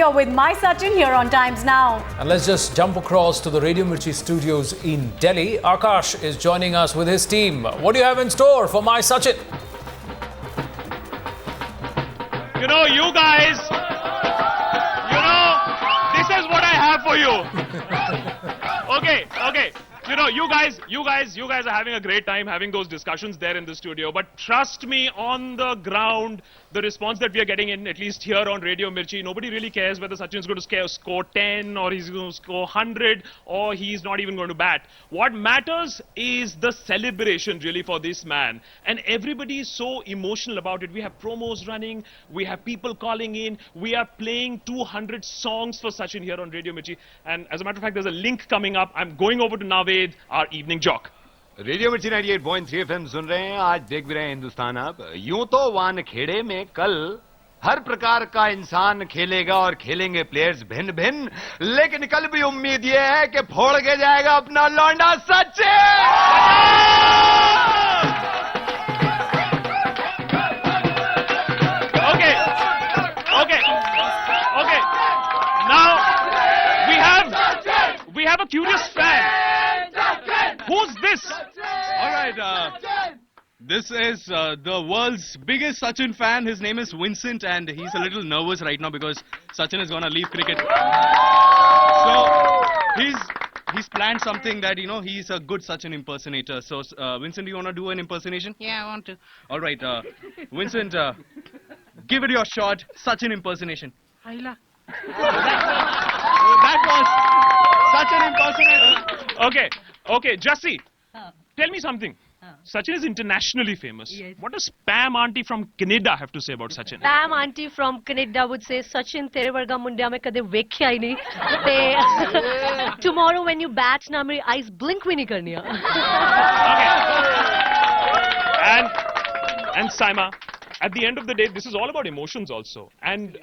You're with my Sachin here on Times Now. And let's just jump across to the Radio Mirchi studios in Delhi. Akash is joining us with his team. What do you have in store for my Sachin? You guys, this is what I have for you. Okay. You guys are having a great time having those discussions there in the studio. But trust me, on the ground, the response that we are getting in, at least here on Radio Mirchi, nobody really cares whether Sachin's going to score 10 or he's going to score 100 or he's not even going to bat. What matters is the celebration really for this man. And everybody is so emotional about it. We have promos running, we have people calling in, we are playing 200 songs for Sachin here on Radio Mirchi. And as a matter of fact, there's a link coming up. I'm going over to Naved, our evening jock. Radio मिर्ची 98.3 FM सुन रहे हैं. आज देख भी रहे हैं हिंदुस्तान. आप यूं तो वान खेड़े में कल हर प्रकार का इंसान खेलेगा और खेलेंगे प्लेयर्स भिन्न भिन्न, लेकिन कल भी उम्मीद ये है कि फोड़ के जाएगा अपना लौंडा Sachin. Okay. Now we have a curious fan. Who's this? All right, this is the world's biggest Sachin fan. His name is Vincent, and he's a little nervous right now because Sachin is gonna leave cricket. So he's planned something that he's a good Sachin impersonator. So Vincent, do you wanna do an impersonation? Yeah, I want to. All right, Vincent, give it your shot. Sachin impersonation. Haila. That was Sachin impersonator. Okay, Jassi, tell me something. Sachin is internationally famous. Yes. What does Pam auntie from Canada have to say about Sachin? Pam auntie from Canada would say, Sachin, tere varga mundiya mein kade vekhya hi nahi. Tomorrow when you bat, na meri eyes blink bhi nahi karniya. Okay. And Saima, at the end of the day, this is all about emotions also. And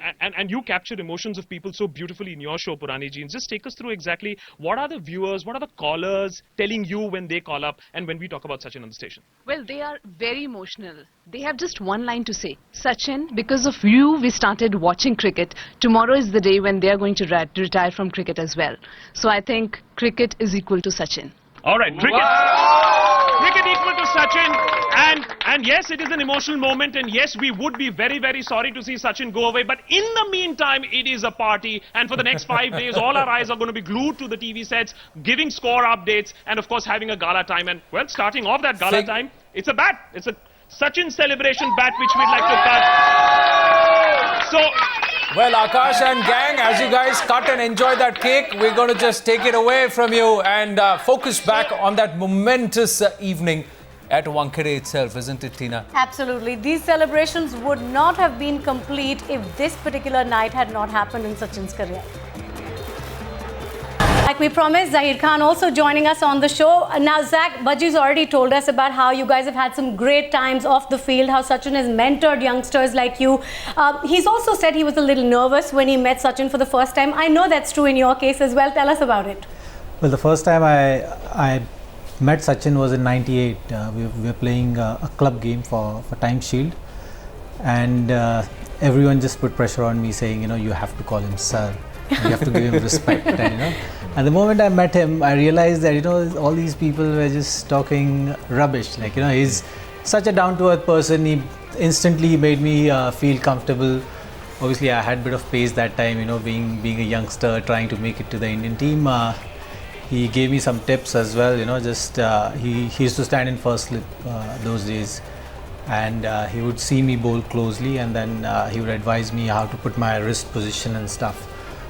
you capture emotions of people so beautifully in your show, Purani Jeans. Just take us through exactly what are the viewers, what are the callers telling you when they call up and when we talk about Sachin on the station? Well, they are very emotional. They have just one line to say. Sachin, because of you, we started watching cricket. Tomorrow is the day when they are going to retire from cricket as well. So I think cricket is equal to Sachin. All right, cricket. Wow. Cricket equal to Sachin. And yes, it is an emotional moment, and yes, we would be very, very sorry to see Sachin go away, but in the meantime, it is a party, and for the next 5 days, all our eyes are going to be glued to the TV sets, giving score updates, and of course, having a gala time. And well, starting off that gala time, it's a bat. It's a Sachin celebration bat, which we'd like to cut. So, well, Akash and gang, as you guys cut and enjoy that cake, we're going to just take it away from you and focus back on that momentous evening at Wankhede itself, isn't it, Tina? Absolutely. These celebrations would not have been complete if this particular night had not happened in Sachin's career. Like we promised, Zahir Khan also joining us on the show. Now, Zach, Bajji's already told us about how you guys have had some great times off the field, how Sachin has mentored youngsters like you. He's also said he was a little nervous when he met Sachin for the first time. I know that's true in your case as well. Tell us about it. Well, the first time I met Sachin was in '98. We were playing a club game for Time Shield, and everyone just put pressure on me saying, you have to call him sir, you have to give him respect. And the moment I met him, I realized that all these people were just talking rubbish. Like he's such a down-to-earth person. He instantly made me feel comfortable. Obviously, I had a bit of pace that time. Being a youngster trying to make it to the Indian team. He gave me some tips as well, he used to stand in first slip those days, and he would see me bowl closely, and then he would advise me how to put my wrist position and stuff,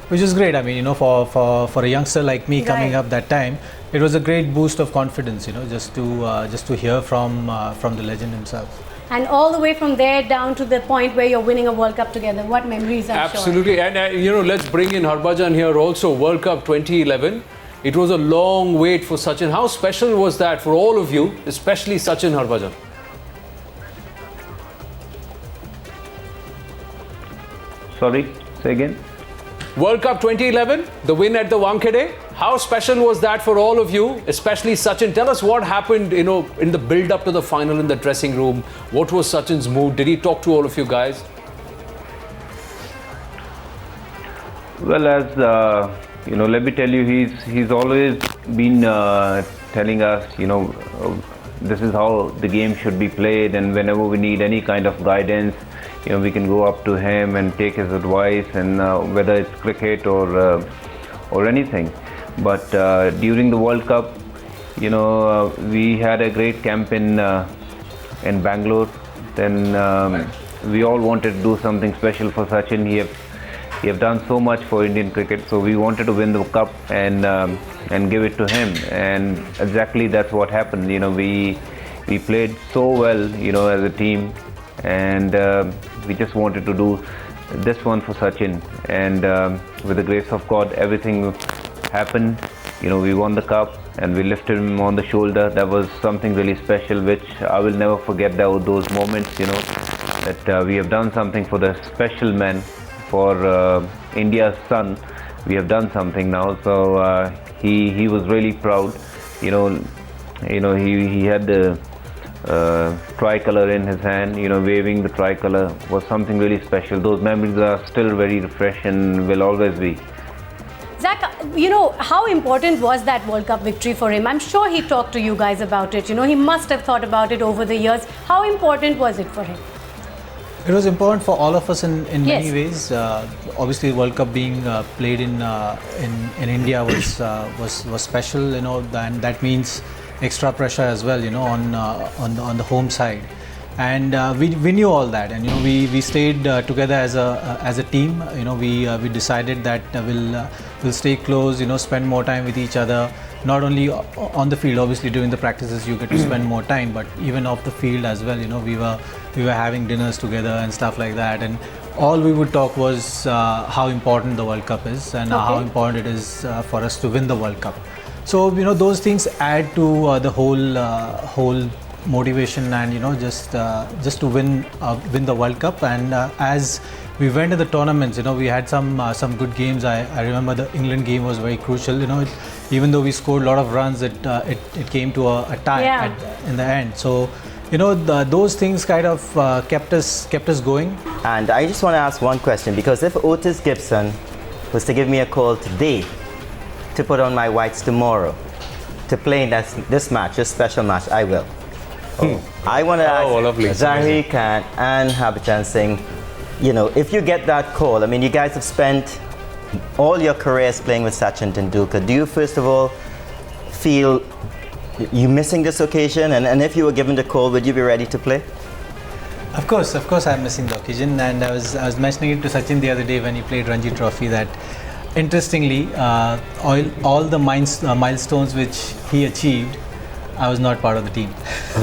which is great. I mean, for a youngster like me coming up that time, it was a great boost of confidence, just to hear from the legend himself. And all the way from there down to the point where you're winning a World Cup together. What memories, I'm sure. Absolutely. And, let's bring in Harbhajan here also. World Cup 2011. It was a long wait for Sachin. How special was that for all of you, especially Sachin, Harbhajan? Sorry, say again. World Cup 2011, the win at the Wankhede. How special was that for all of you, especially Sachin? Tell us what happened, in the build-up to the final in the dressing room. What was Sachin's mood? Did he talk to all of you guys? Well, as let me tell you, he's always been telling us, this is how the game should be played, and whenever we need any kind of guidance, we can go up to him and take his advice, and whether it's cricket or anything. But during the World Cup, we had a great camp in Bangalore. Then we all wanted to do something special for Sachin. He have done so much for Indian cricket, so we wanted to win the cup and give it to him. And exactly that's what happened. We played so well, as a team, and we just wanted to do this one for Sachin. And with the grace of God, everything happened. We won the cup and we lifted him on the shoulder. That was something really special, which I will never forget. Those moments, that we have done something for the special man, for India's son. We have done something now. So he was really proud. He had the tricolor in his hand. Waving the tricolor was something really special. Those memories are still very fresh and will always be. Zach, how important was that World Cup victory for him? I'm sure he talked to you guys about it. He must have thought about it over the years. How important was it for him? It was important for all of us in Yes. many ways. Obviously, World Cup being played in India was special, and that means extra pressure as well, on the home side. And we knew all that, and we stayed together as a team. We decided that we'll stay close, spend more time with each other. Not only on the field, obviously during the practices you get to spend more time, but even off the field as well. We were having dinners together and stuff like that, and all we would talk was how important the World Cup is and how important it is for us to win the World Cup. So those things add to the whole motivation, and just to win the World Cup. And as we went to the tournaments, we had some good games. I remember the England game was very crucial. Even though we scored a lot of runs, it came to a tie in the end. So those things kind of kept us going. And I just want to ask one question, because if Otis Gibson was to give me a call today to put on my whites tomorrow to play in this match, this special match, I will. I want to ask Zahir Khan and Harbhajan Singh, if you get that call, I mean, you guys have spent all your careers playing with Sachin Tendulkar. Do you first of all feel you missing this occasion? And if you were given the call, would you be ready to play? Of course I'm missing the occasion, and I was mentioning it to Sachin the other day when he played Ranji Trophy that interestingly all the milestones which he achieved, I was not part of the team.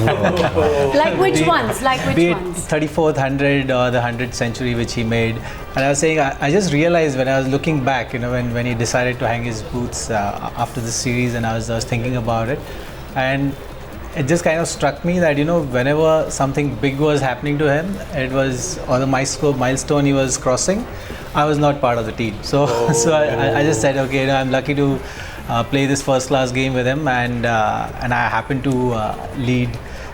Like which ones? Be it 34th 100 or the 100th century which he made. And I was saying, I just realized when I was looking back, when he decided to hang his boots after the series, and I was thinking about it, and it just kind of struck me that whenever something big was happening to him, it was, or the milestone he was crossing, I was not part of the team. So I just said, okay, I'm lucky to play this first class game with him, and I happened to lead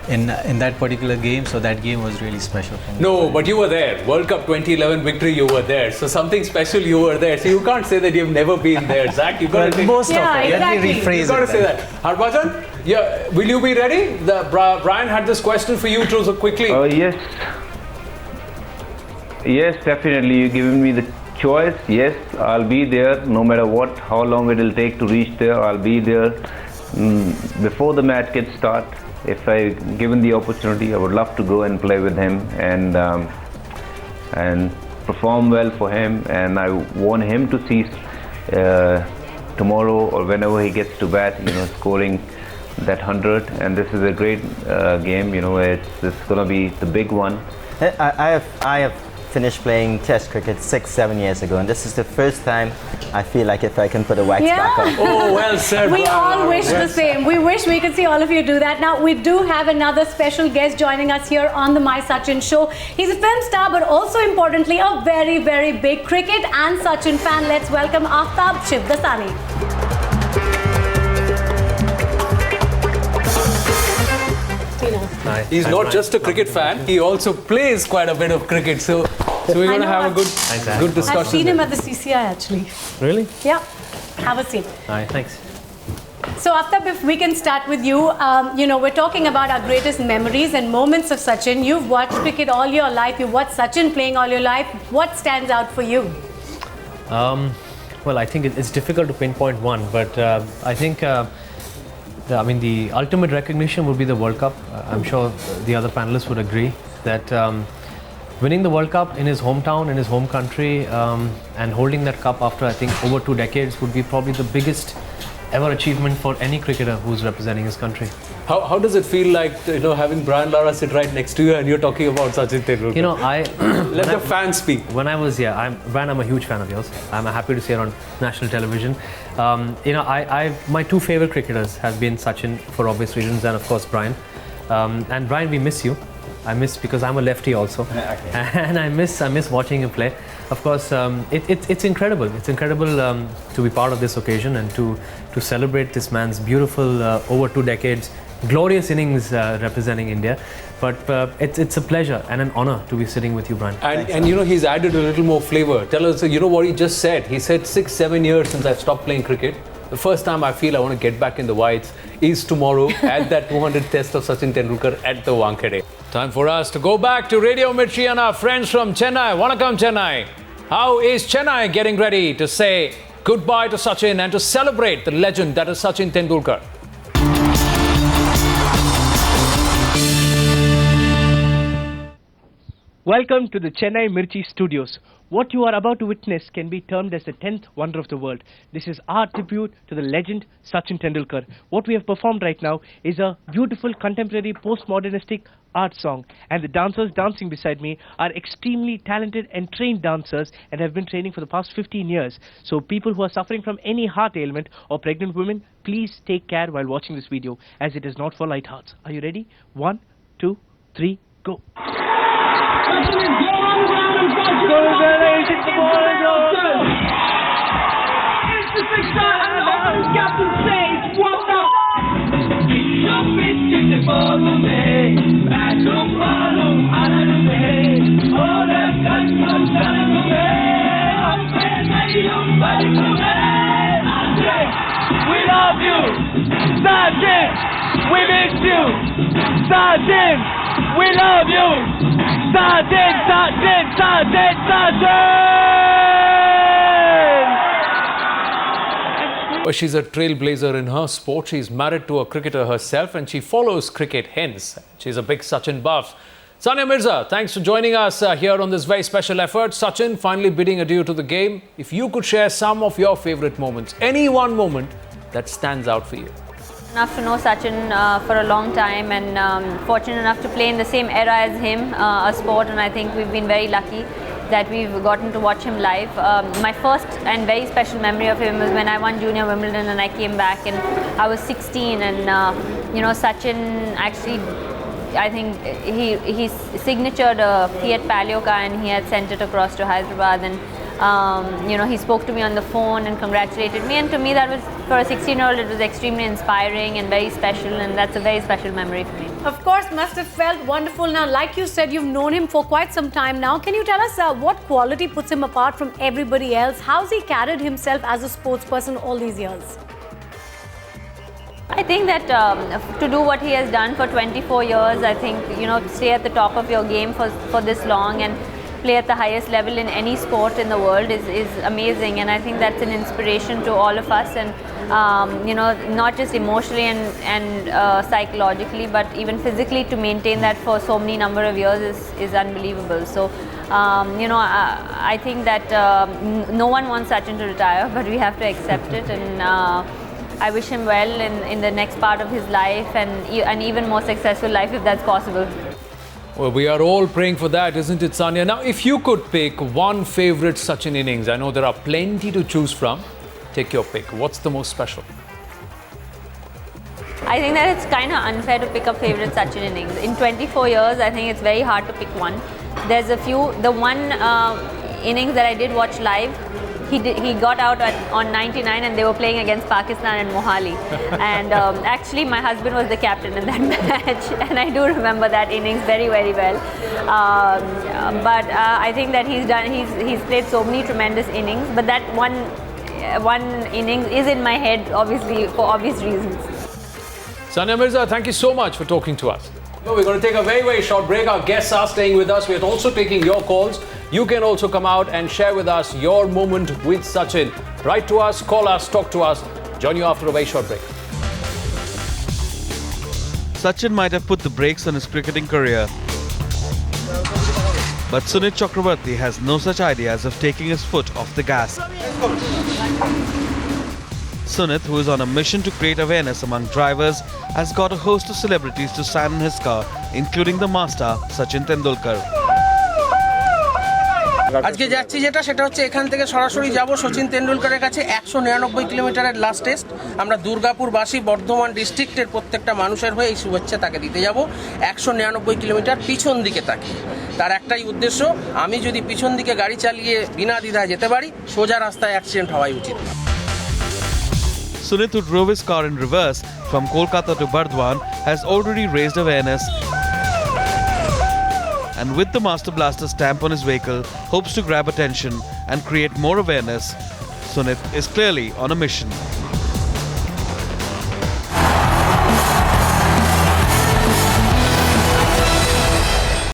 in that particular game, so that game was really special for me. No, but you were there. World Cup 2011 victory, you were there. So something special, you were there. So you can't say that you've never been there, Zach. You got to most of it. exactly. Let me rephrase you got to it say that. Harbhajan, will you be ready? Brian had this question for you too, so quickly. Yes, definitely. You've given me the choice. Yes, I'll be there no matter what, how long it will take to reach there. I'll be there before the match gets started. If I given the opportunity, I would love to go and play with him and perform well for him. And I want him to see tomorrow or whenever he gets to bat, scoring that 100. And this is a great game. It's going to be the big one. I have finished playing Test cricket 6-7 years ago, and this is the first time I feel like if I can put a whites back on. Oh, well said. We all wish the same. We wish we could see all of you do that. Now, we do have another special guest joining us here on the My Sachin show. He's a film star, but also importantly, a very, very big cricket and Sachin fan. Let's welcome Aftab Shivdasani. Tina. Hi. He's Hi, not Brian. just a cricket fan, he also plays quite a bit of cricket. So we're going to have a good discussion. I've seen him at the CCI actually. Really? Yeah, have a seat. Hi, thanks. So Aftab, if we can start with you, we're talking about our greatest memories and moments of Sachin. You've watched cricket all your life. You've watched Sachin playing all your life. What stands out for you? Well, I think it's difficult to pinpoint one, but I think the ultimate recognition would be the World Cup. I'm sure the other panelists would agree that winning the World Cup in his hometown, in his home country, and holding that cup after I think over 2 decades would be probably the biggest ever achievement for any cricketer who's representing his country. How does it feel like having Brian Lara sit right next to you and you're talking about Sachin Tendulkar? Let the fans speak. When I was Brian, I'm a huge fan of yours. I'm happy to see it on national television. My 2 favorite cricketers have been Sachin for obvious reasons, and of course Brian. And Brian, we miss you. I miss because I'm a lefty also, and I miss watching him play. Of course, it's incredible. It's incredible to be part of this occasion and to celebrate this man's beautiful over 2 decades, glorious innings representing India. But it's a pleasure and an honor to be sitting with you, Brian. And he's added a little more flavor. Tell us, what he just said. He said 6-7 years since I've stopped playing cricket. The first time I feel I want to get back in the whites is tomorrow at that 200th test of Sachin Tendulkar at the Wankhede. Time for us to go back to Radio Mirchi and our friends from Chennai. Vanakkam, Chennai. How is Chennai getting ready to say goodbye to Sachin and to celebrate the legend that is Sachin Tendulkar? Welcome to the Chennai Mirchi studios. What you are about to witness can be termed as the 10th wonder of the world. This is our tribute to the legend Sachin Tendulkar. What we have performed right now is a beautiful contemporary postmodernistic art song, and the dancers dancing beside me are extremely talented and trained dancers and have been training for the past 15 years. So people who are suffering from any heart ailment or pregnant women, please take care while watching this video, as it is not for light hearts. Are you ready? 1, 2, 3, go. We love you, Sachin. We miss you, Sachin. We love you, Sachin, Sachin, Sachin, Sachin. Well, she's a trailblazer in her sport. She's married to a cricketer herself and she follows cricket hence. She's a big Sachin buff. Sania Mirza, thanks for joining us here on this very special effort. Sachin, finally bidding adieu to the game. If you could share some of your favorite moments, any one moment that stands out for you. Enough to know Sachin for a long time and fortunate enough to play in the same era as him, a sport, and I think we've been very lucky that we've gotten to watch him live. My first and very special memory of him was when I won Junior Wimbledon and I came back and I was 16 and Sachin actually, I think he signatured a Fiat Palio car and he had sent it across to Hyderabad and he spoke to me on the phone and congratulated me, and to me that was, for a 16-year-old, it was extremely inspiring and very special, and that's a very special memory for me. Of course, must have felt wonderful. Now, like you said, you've known him for quite some time now. Can you tell us what quality puts him apart from everybody else? How's he carried himself as a sports person all these years? I think that to do what he has done for 24 years, I think, stay at the top of your game for this long and play at the highest level in any sport in the world is amazing, and I think that's an inspiration to all of us, and not just emotionally and psychologically, but even physically, to maintain that for so many number of years is unbelievable. So I think that no one wants Sachin to retire, but we have to accept it, and I wish him well in the next part of his life and an even more successful life if that's possible. Well, we are all praying for that, isn't it, Sania? Now, if you could pick one favorite Sachin innings, I know there are plenty to choose from. Take your pick. What's the most special? I think that it's kind of unfair to pick a favorite Sachin innings. In 24 years, I think it's very hard to pick one. There's a few. The one innings that I did watch live he got out on 99 and they were playing against Pakistan and Mohali. And actually my husband was the captain in that match, and I do remember that innings very, very well. But I think that he's played so many tremendous innings, but that one innings is in my head, obviously, for obvious reasons. Sania Mirza, thank you so much for talking to us. We're going to take a very, very short break. Our guests are staying with us. We're also taking your calls. You can also come out and share with us your moment with Sachin. Write to us, call us, talk to us. Join you after a very short break. Sachin might have put the brakes on his cricketing career, but Sunit Chakrabarti has no such ideas of taking his foot off the gas. Sunit, who is on a mission to create awareness among drivers, has got a host of celebrities to sign in his car, including the master Sachin Tendulkar. আজকে যাচ্ছি সেটা হচ্ছে এখান থেকে সরাসরি যাব সচিন তেন্ডুলকারের কাছে 199 কিলোমিটারের লাস্ট টেস্ট। আমরা দুর্গাপুরবাসী বর্ধমান ডিস্ট্রিক্টের প্রত্যেকটা মানুষের হয়ে এই শুভেচ্ছা তাকে দিতে যাব 199 কিলোমিটার পিছন দিকে তাকিয়ে। তার একটাই উদ্দেশ্য, আমি যদি পিছন দিকে গাড়ি চালিয়ে বিনা দ্বিধায় যেতে পারি, সোজা রাস্তায় অ্যাক্সিডেন্ট হওয়াই উচিত। Sunit, who drove his car in reverse from Kolkata to Burdwan, has already raised awareness, and with the Master Blaster stamp on his vehicle, hopes to grab attention and create more awareness. Sunit is clearly on a mission.